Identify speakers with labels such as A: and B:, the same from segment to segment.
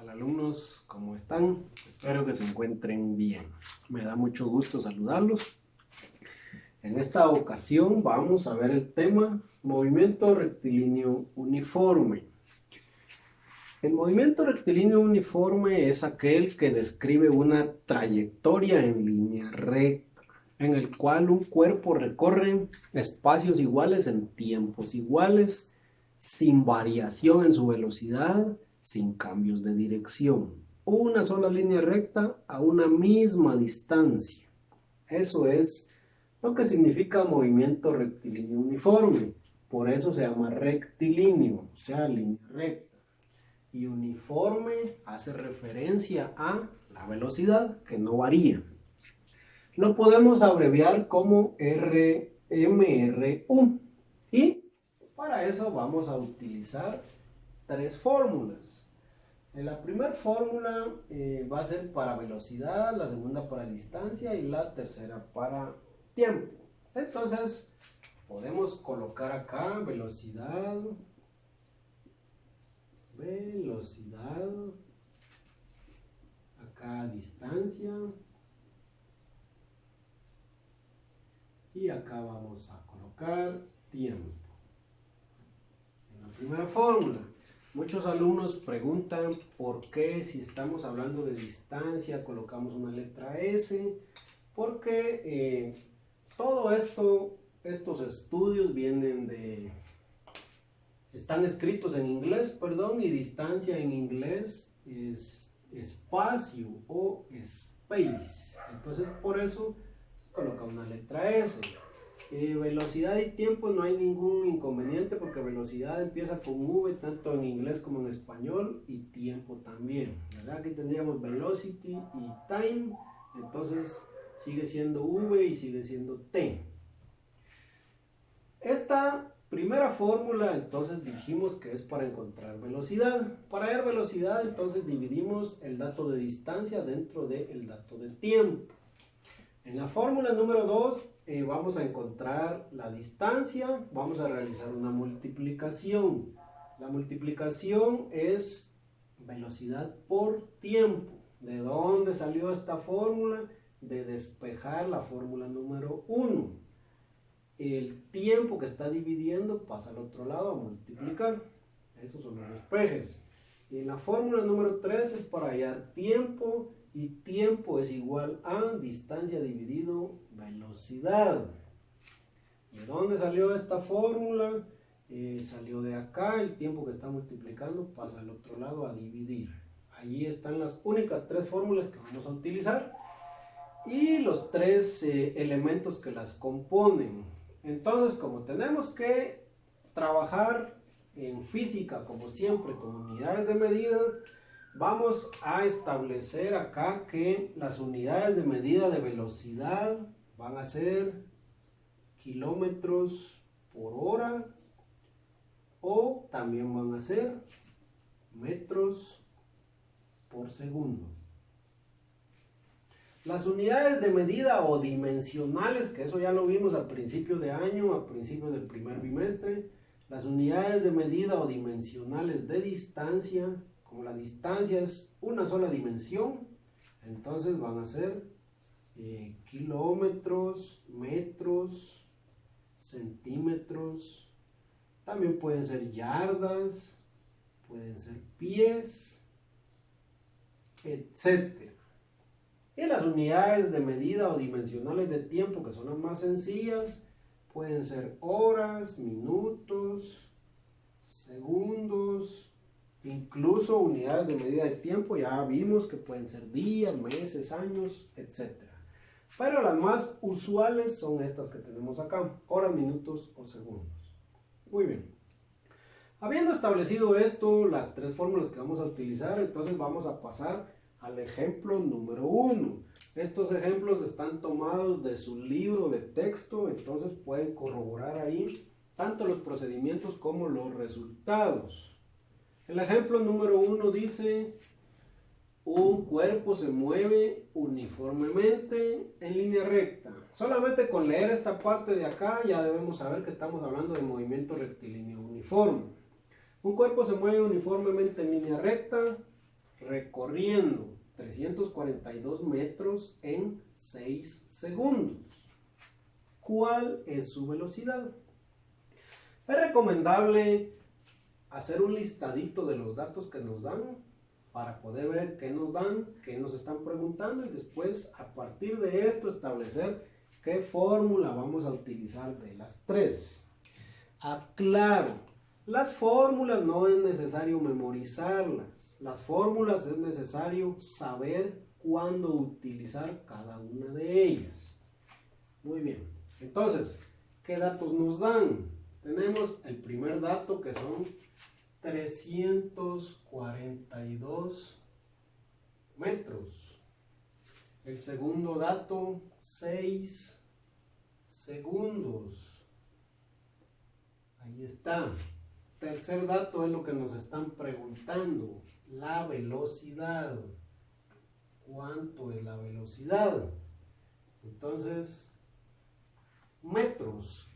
A: tal alumnos? ¿Cómo están? Espero que se encuentren bien. Me da mucho gusto saludarlos. En esta ocasión vamos a ver el tema movimiento rectilíneo uniforme. El movimiento rectilíneo uniforme es aquel que describe una trayectoria en línea recta, en el cual un cuerpo recorre espacios iguales en tiempos iguales, sin variación en su velocidad, sin cambios de dirección. Una sola línea recta a una misma distancia. Eso es lo que significa movimiento rectilíneo uniforme. Por eso se llama rectilíneo, o sea, línea recta. Y uniforme hace referencia a la velocidad, que no varía. Lo podemos abreviar como RMRU. Y para eso vamos a utilizar tres fórmulas. La primera fórmula va a ser para velocidad, la segunda para distancia y la tercera para tiempo. Entonces podemos colocar acá velocidad, acá distancia y acá vamos a colocar tiempo. En la primera fórmula, muchos alumnos preguntan por qué si estamos hablando de distancia colocamos una letra S, porque todo esto, estos estudios están escritos en inglés, perdón, y distancia en inglés es espacio o space. Entonces por eso se coloca una letra S. Velocidad y tiempo no hay ningún inconveniente porque velocidad empieza con V tanto en inglés como en español y tiempo también, ¿verdad? Aquí tendríamos velocity y time, entonces sigue siendo V y sigue siendo T. Esta primera fórmula entonces dijimos que es para encontrar velocidad. Para hallar velocidad entonces dividimos el dato de distancia dentro del dato de tiempo. En la fórmula número 2 vamos a encontrar la distancia, vamos a realizar una multiplicación. La multiplicación es velocidad por tiempo. ¿De dónde salió esta fórmula? De despejar la fórmula número 1. El tiempo que está dividiendo pasa al otro lado a multiplicar. Esos son los despejes. Y la fórmula número 3 es para hallar tiempo. Y tiempo es igual a distancia dividido velocidad. ¿De dónde salió esta fórmula? Salió de acá, el tiempo que está multiplicando pasa al otro lado a dividir. Allí están las únicas tres fórmulas que vamos a utilizar y los tres elementos que las componen. Entonces, como tenemos que trabajar en física, como siempre, con unidades de medida, vamos a establecer acá que las unidades de medida de velocidad van a ser kilómetros por hora o también van a ser metros por segundo. Las unidades de medida o dimensionales, que eso ya lo vimos al principio de año, al principio del primer bimestre, las unidades de medida o dimensionales de distancia, como la distancia es una sola dimensión, entonces van a ser kilómetros, metros, centímetros, también pueden ser yardas, pueden ser pies, etc. Y las unidades de medida o dimensionales de tiempo, que son las más sencillas, pueden ser horas, minutos, segundos, incluso unidades de medida de tiempo, ya vimos que pueden ser días, meses, años, etc. Pero las más usuales son estas que tenemos acá, horas, minutos o segundos. Muy bien. Habiendo establecido esto, las tres fórmulas que vamos a utilizar, entonces vamos a pasar al ejemplo número 1. Estos ejemplos están tomados de su libro de texto, entonces pueden corroborar ahí tanto los procedimientos como los resultados. El ejemplo número 1 dice: un cuerpo se mueve uniformemente en línea recta. Solamente con leer esta parte de acá ya debemos saber que estamos hablando de movimiento rectilíneo uniforme. Un cuerpo se mueve uniformemente en línea recta. recorriendo 342 metros en 6 segundos. ¿Cuál es su velocidad? Es recomendable hacer un listadito de los datos que nos dan para poder ver qué nos dan, qué nos están preguntando y después a partir de esto establecer qué fórmula vamos a utilizar de las tres. Aclaro, las fórmulas no es necesario memorizarlas, las fórmulas es necesario saber cuándo utilizar cada una de ellas. Muy bien, entonces, ¿qué datos nos dan? Tenemos el primer dato que son 342 metros. El segundo dato, 6 segundos. Ahí está. Tercer dato es lo que nos están preguntando, la velocidad. ¿Cuánto es la velocidad? Entonces, metros.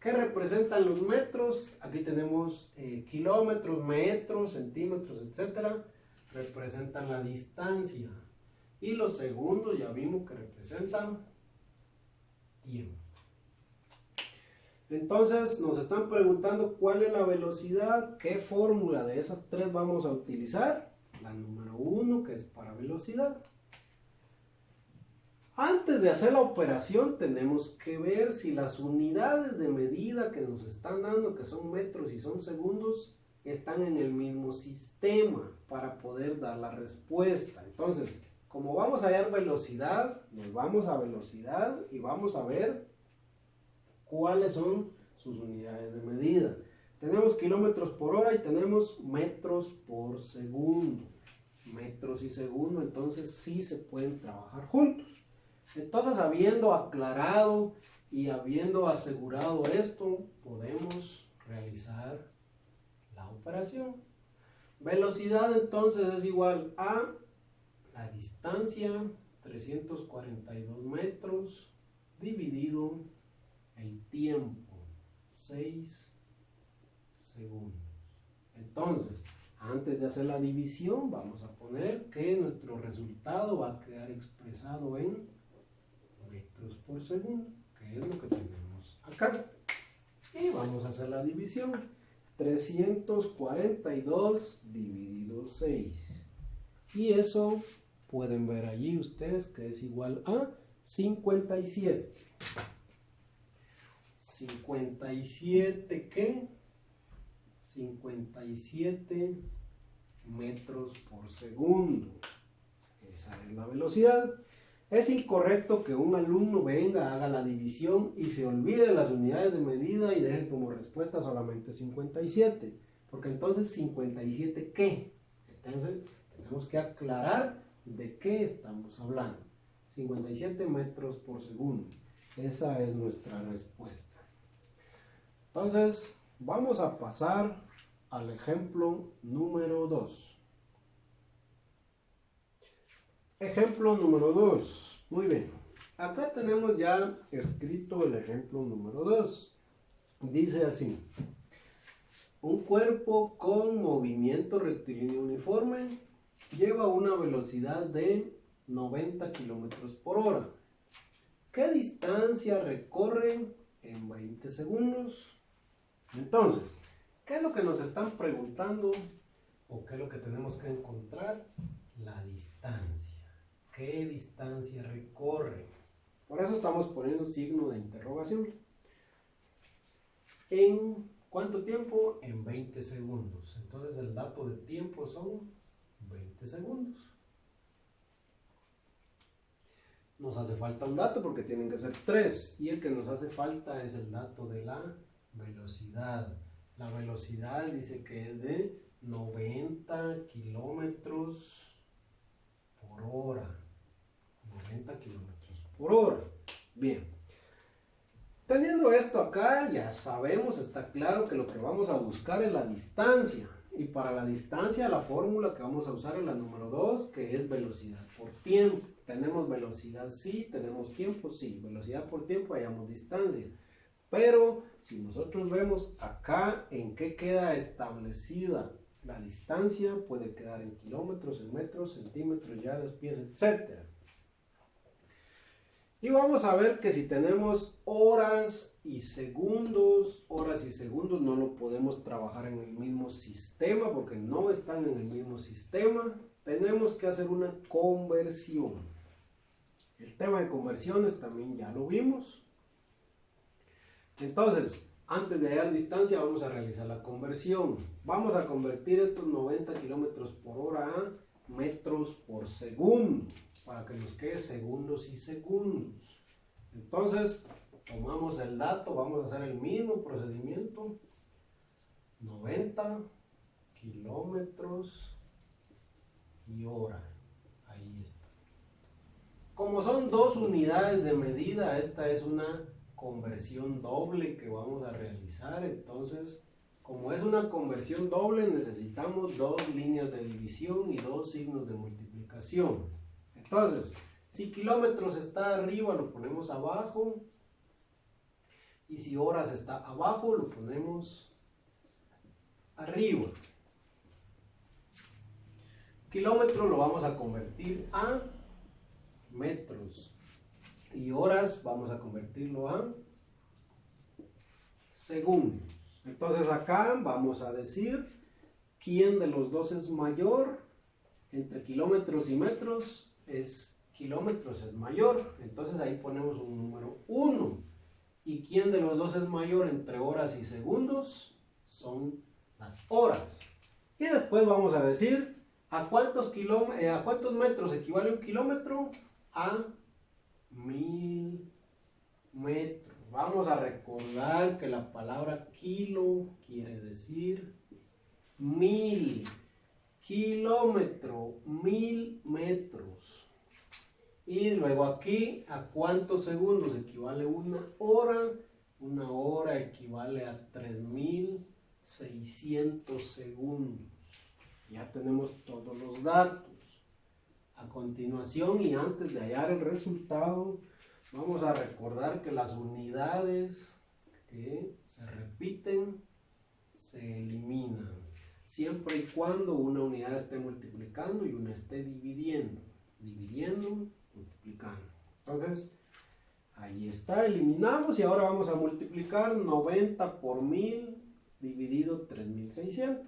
A: ¿Qué representan los metros? Aquí tenemos kilómetros, metros, centímetros, etcétera. Representan la distancia. Y los segundos ya vimos que representan tiempo. Entonces nos están preguntando cuál es la velocidad, qué fórmula de esas tres vamos a utilizar. La número 1, que es para velocidad. Antes de hacer la operación tenemos que ver si las unidades de medida que nos están dando, que son metros y son segundos, están en el mismo sistema para poder dar la respuesta. Entonces, como vamos a hallar velocidad, nos vamos a velocidad y vamos a ver cuáles son sus unidades de medida. Tenemos kilómetros por hora y tenemos metros por segundo. Metros y segundo, entonces sí se pueden trabajar juntos. Entonces, habiendo aclarado y habiendo asegurado esto, podemos realizar la operación. Velocidad entonces es igual a la distancia, 342 metros, dividido el tiempo, 6 segundos. Entonces, antes de hacer la división, vamos a poner que nuestro resultado va a quedar expresado en metros por segundo, que es lo que tenemos acá. Y vamos a hacer la división. 342 dividido 6. Y eso pueden ver allí ustedes que es igual a 57. 57, ¿qué? 57 metros por segundo. Esa es la velocidad. Es incorrecto que un alumno venga, haga la división y se olvide de las unidades de medida y deje como respuesta solamente 57. Porque entonces 57 ¿qué? Entonces tenemos que aclarar de qué estamos hablando. 57 metros por segundo. Esa es nuestra respuesta. Entonces vamos a pasar al ejemplo número 2. Ejemplo número 2. Muy bien. Acá tenemos ya escrito el ejemplo número 2. Dice así. Un cuerpo con movimiento rectilíneo uniforme lleva una velocidad de 90 kilómetros por hora. ¿Qué distancia recorre en 20 segundos? Entonces, ¿qué es lo que nos están preguntando? ¿O qué es lo que tenemos que encontrar? La distancia. ¿Qué distancia recorre? Por eso estamos poniendo signo de interrogación. ¿En cuánto tiempo? En 20 segundos. Entonces el dato de tiempo son 20 segundos. Nos hace falta un dato porque tienen que ser 3. Y el que nos hace falta es el dato de la velocidad. La velocidad dice que es de 90 kilómetros por hora. 90 kilómetros por hora. Bien. Teniendo esto acá, ya sabemos, está claro que lo que vamos a buscar es la distancia. Y para la distancia, la fórmula que vamos a usar es la número 2, que es velocidad por tiempo. Tenemos velocidad, sí. Tenemos tiempo, sí. Velocidad por tiempo, hallamos distancia. Pero si nosotros vemos acá en qué queda establecida La distancia puede quedar en kilómetros, en metros, centímetros, yardas, pies, etc. Y vamos a ver que si tenemos horas y segundos no lo podemos trabajar en el mismo sistema porque no están en el mismo sistema. Tenemos que hacer una conversión. El tema de conversiones también ya lo vimos. Entonces, antes de hallar distancia vamos a realizar la conversión. Vamos a convertir estos 90 kilómetros por hora a metros por segundo, para que nos quede segundos y segundos. Entonces, tomamos el dato, vamos a hacer el mismo procedimiento. 90 kilómetros y hora. Ahí está. Como son dos unidades de medida, esta es una conversión doble que vamos a realizar. Entonces, como es una conversión doble, necesitamos dos líneas de división y dos signos de multiplicación. Entonces, si kilómetros está arriba, lo ponemos abajo. Y si horas está abajo, lo ponemos arriba. Kilómetro lo vamos a convertir a metros. Y horas vamos a convertirlo a segundos. Entonces acá vamos a decir quién de los dos es mayor. Entre kilómetros y metros kilómetros es mayor. Entonces ahí ponemos un número 1. ¿Y quién de los dos es mayor entre horas y segundos? Son las horas. Y después vamos a decir ¿a cuántos metros equivale un kilómetro? A 1000 metros. Vamos a recordar que la palabra kilo quiere decir 1000. Kilómetro, 1000 metros. Y luego aquí, ¿a cuántos segundos equivale una hora? Una hora equivale a 3600 segundos. Ya tenemos todos los datos. A continuación y antes de hallar el resultado, vamos a recordar que las unidades que se repiten se eliminan, siempre y cuando una unidad esté multiplicando y una esté dividiendo. Dividiendo, multiplicando. Entonces, ahí está, eliminamos y ahora vamos a multiplicar 90 por 1000 dividido 3600.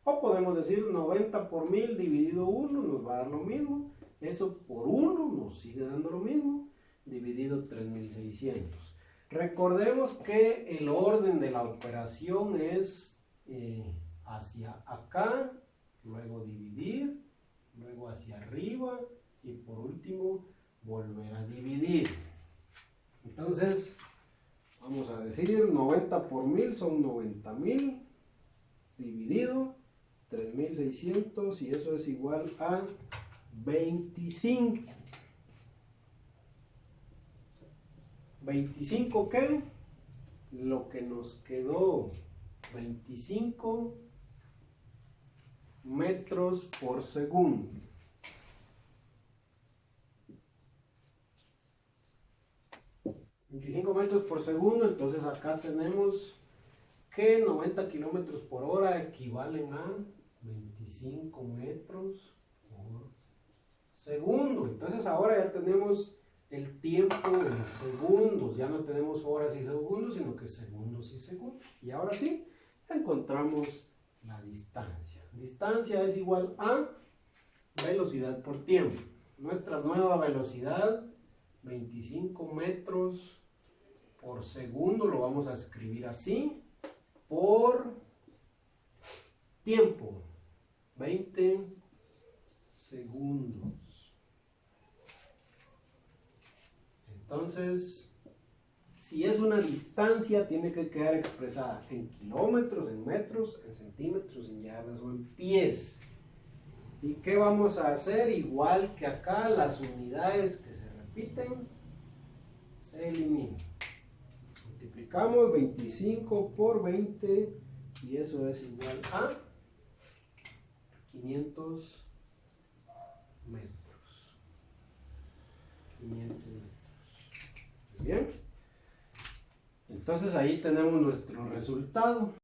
A: O podemos decir 90 por 1000 dividido 1 nos va a dar lo mismo. Eso por 1 nos sigue dando lo mismo, dividido 3600. Recordemos que el orden de la operación es hacia acá, luego dividir, luego hacia arriba y por último volver a dividir. Entonces, vamos a decir 90 por 1000 son 90.000 dividido 3600 y eso es igual a 25. ¿25 qué? Lo que nos quedó, 25 metros por segundo. Metros por segundo, entonces acá tenemos que 90 kilómetros por hora equivalen a 25 metros por segundo. Entonces ahora ya tenemos el tiempo en segundos, ya no tenemos horas y segundos, sino que segundos y segundos. Y ahora sí, encontramos la distancia. Distancia es igual a velocidad por tiempo. Nuestra nueva velocidad, 25 metros por segundo, lo vamos a escribir así, por tiempo, 20 segundos. Entonces, si es una distancia, tiene que quedar expresada en kilómetros, en metros, en centímetros, en yardas o en pies. ¿Y qué vamos a hacer? Igual que acá, las unidades que se repiten se eliminan. Multiplicamos 25 por 20 y eso es igual a 500 metros. 500 metros. Bien. Entonces ahí tenemos nuestro resultado.